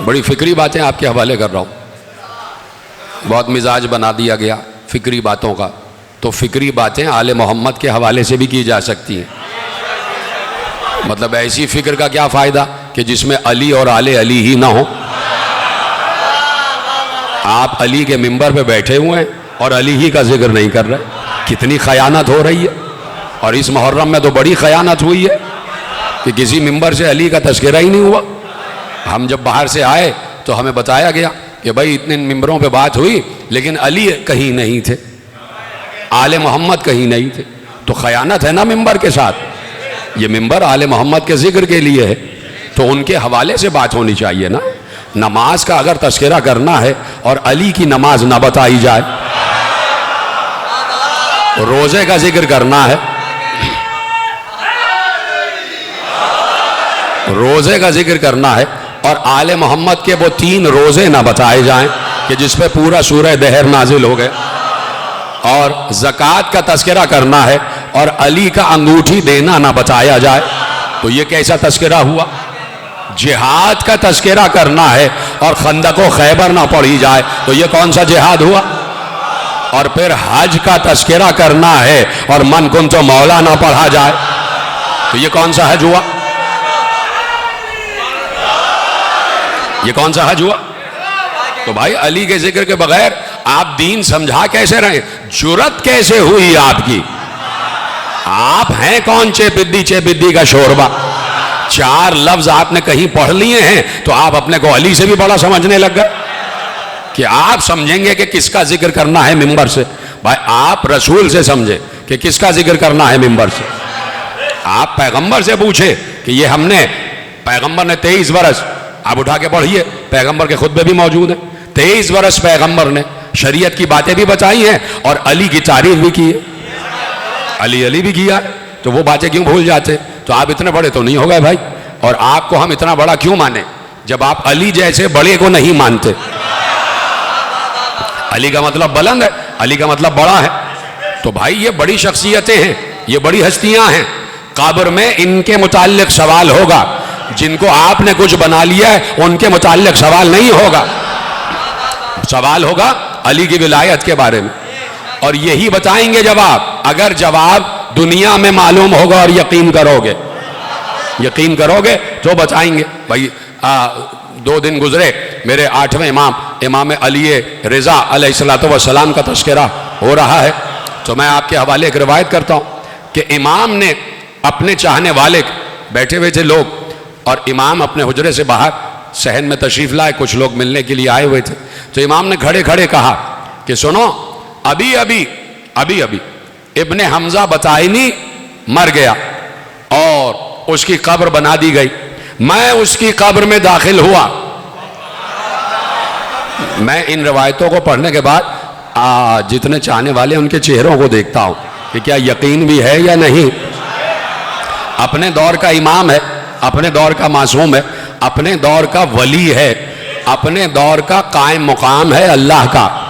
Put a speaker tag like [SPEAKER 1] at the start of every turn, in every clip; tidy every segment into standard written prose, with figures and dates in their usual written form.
[SPEAKER 1] बड़ी फिक्री बातें आपके हवाले कर रहा हूँ। बहुत मिजाज बना दिया गया फिक्री बातों का, तो फिक्री बातें आले मोहम्मद के हवाले से भी की जा सकती हैं। मतलब ऐसी फिक्र का क्या फ़ायदा कि जिसमें अली और आले अली ही ना हो। आप अली के मिंबर पे बैठे हुए हैं और अली ही का जिक्र नहीं कर रहे। कितनी खयानत हो रही है। और इस मुहर्रम में तो बड़ी खयानत हुई है कि किसी मिंबर से अली का तज़किरा ही नहीं हुआ। हम जब बाहर से आए तो हमें बताया गया कि भाई इतने मिंबरों पे बात हुई लेकिन अली कहीं नहीं थे, आले मोहम्मद कहीं नहीं थे। तो खयानत है ना मिंबर के साथ। ये मिंबर आले मोहम्मद के जिक्र के लिए है, तो उनके हवाले से बात होनी चाहिए ना। नमाज का अगर तज़किरा करना है और अली की नमाज ना बताई जाए, रोज़े का जिक्र करना है, रोज़े का जिक्र करना है और आले मोहम्मद के वो 3 रोज़े ना बताए जाएं कि जिस पे पूरा सूरह दहर नाजिल हो गए, और ज़कात का तज़किरा करना है और अली का अंगूठी देना ना बताया जाए, तो ये कैसा तज़किरा हुआ। जिहाद का तज़किरा करना है और खंदक व खैबर ना पढ़ी जाए, तो ये कौन सा जिहाद हुआ। और फिर हज का तज़किरा करना है और मन कुन तो मौला ना पढ़ा जाए, तो ये कौन सा हज हुआ। ये कौन सा हज हुआ। तो भाई अली के जिक्र के बगैर आप दीन समझा कैसे रहे। जुर्रत कैसे हुई आपकी। आप हैं कौन चेबिद्दी का शोरबा। 4 लफ्ज आपने कहीं पढ़ लिए हैं तो आप अपने को अली से भी बड़ा समझने लग गए कि आप समझेंगे कि किसका जिक्र करना है मिंबर से। भाई आप रसूल से समझे कि किसका जिक्र करना है मिंबर से। आप पैगंबर से पूछे कि ये हमने, पैगंबर ने 23 बरस, आप उठा के पढ़िए, पैगंबर के खुतबे भी मौजूद हैं। 23 बरस पैगंबर ने शरीयत की बातें भी बताई हैं और अली की तारीफ भी की है, अली भी किया। तो वो बातें क्यों भूल जाते। तो आप इतने बड़े तो नहीं हो गए भाई। और आपको हम इतना बड़ा क्यों माने जब आप अली जैसे बड़े को नहीं मानते। अली का मतलब बुलंद है, अली का मतलब बड़ा है। तो भाई ये बड़ी शख्सियतें हैं, ये बड़ी हस्तियां हैं। कब्र में इनके मुताल्लिक सवाल होगा। जिनको आपने कुछ बना लिया है उनके मुताल्लिक सवाल नहीं होगा। सवाल होगा अली की विलायत के बारे में, और यही बताएंगे जवाब। अगर जवाब दुनिया में मालूम होगा और यकीन करोगे तो बताएंगे। भाई 2 दिन गुजरे, मेरे 8वें इमाम अली रिज़ा अलैहिस्सलातु वस्सलाम का तज़किरा हो रहा है। तो मैं आपके हवाले एक रिवायत करता हूँ कि इमाम ने अपने चाहने वाले, बैठे हुए थे लोग, और इमाम अपने हुजरे से बाहर सहन में तशरीफ़ लाए, कुछ लोग मिलने के लिए आए हुए थे। तो इमाम ने खड़े खड़े कहा कि सुनो, अभी अभी इब्ने हमजा बताइनी मर गया और उसकी कब्र बना दी गई। मैं उसकी कब्र में दाखिल हुआ। मैं इन रवायतों को पढ़ने के बाद जितने चाहने वाले उनके चेहरों को देखता हूँ कि क्या यकीन भी है या नहीं। अपने दौर का इमाम है, अपने दौर का मासूम है, अपने दौर का वली है, अपने दौर का कायम मुकाम है, अल्लाह का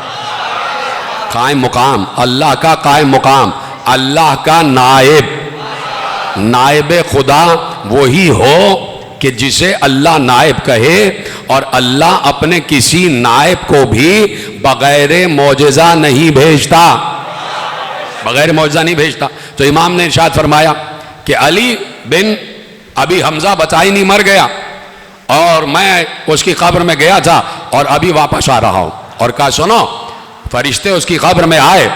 [SPEAKER 1] कायम मुकाम, अल्लाह का कायम मुकाम, अल्लाह का नायब खुदा वही हो कि जिसे अल्लाह नायब कहे, और अल्लाह अपने किसी नायब को भी बगैर मौजज़ा नहीं भेजता, बगैर मौजज़ा नहीं भेजता। तो इमाम ने इरशाद फरमाया कि अली बिन अभी हमजा बताइनी मर गया और मैं उसकी कब्र में गया था और अभी वापस आ रहा हूँ। और कहा सुनो, फरिश्ते उसकी कब्र में आए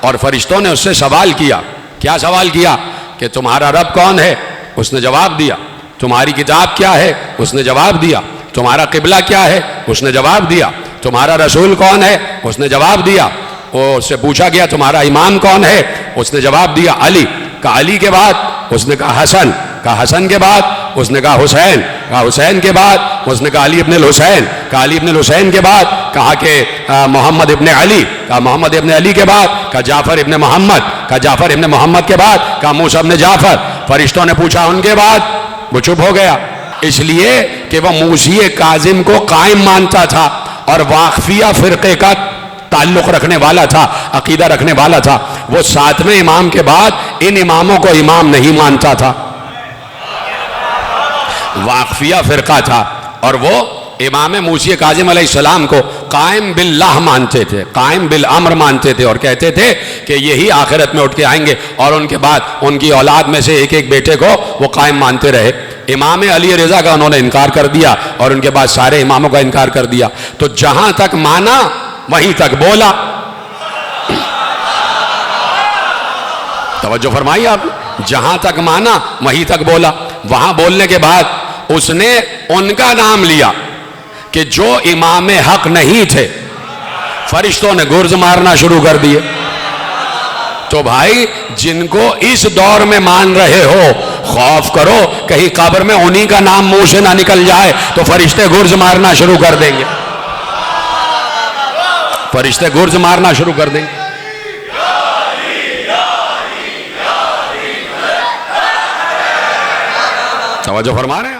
[SPEAKER 1] और फरिश्तों ने उससे सवाल किया। क्या सवाल किया कि तुम्हारा रब कौन है। उसने जवाब दिया। तुम्हारी किताब क्या है। उसने जवाब दिया। तुम्हारा किबला क्या है। उसने जवाब दिया। तुम्हारा रसूल कौन है। उसने जवाब दिया। उससे पूछा गया तुम्हारा इमाम कौन है। उसने जवाब दिया अली। कहा अली के बाद उसने कहा हसन। कहा हसन के बाद उसने कहा हुसैन। कहा हुसैन के बाद उसने कहा अली इब्न हुसैन। कहा अली इब्न हुसैन के बाद कहा कि मोहम्मद इब्न अली। कहा मोहम्मद इब्न अली के बाद कहा जाफर इब्न मोहम्मद। कहा जाफर इब्न मोहम्मद के बाद कहा मूसा इब्न जाफर। फरिश्तों ने पूछा उनके बाद, वो चुप हो गया, इसलिए कि वह मूसी काजिम को कायम मानता था और वाकफिया फिरके का ताल्लुक रखने वाला था, अकीदा रखने वाला था। वो 7वें इमाम के बाद इन इमामों को इमाम नहीं मानता था, वाकफिया फिरका था, और वो इमाम मूसी काजिम अलैहिस्सलाम को कायम बिल्लाह मानते थे, कायम बिल अम्र मानते थे और कहते थे कि यही आखिरत में उठ के आएंगे, और उनके बाद उनकी औलाद में से एक एक बेटे को वो कायम मानते रहे। इमाम अली रज़ा का उन्होंने इनकार कर दिया और उनके बाद सारे इमामों का इनकार कर दिया। तो जहां तक माना वहीं तक बोला। तवज्जो फरमाइए आप, जहां तक माना वहीं तक बोला। वहां बोलने के बाद उसने उनका नाम लिया कि जो इमाम हक नहीं थे, फरिश्तों ने गुर्ज मारना शुरू कर दिए। तो भाई जिनको इस दौर में मान रहे हो, खौफ करो कहीं कब्र में उन्हीं का नाम मुंह से ना निकल जाए तो फरिश्ते गुर्ज मारना शुरू कर देंगे, फरिश्ते गुर्ज मारना शुरू कर देंगे। तवज्जो फरमा रहे हैं।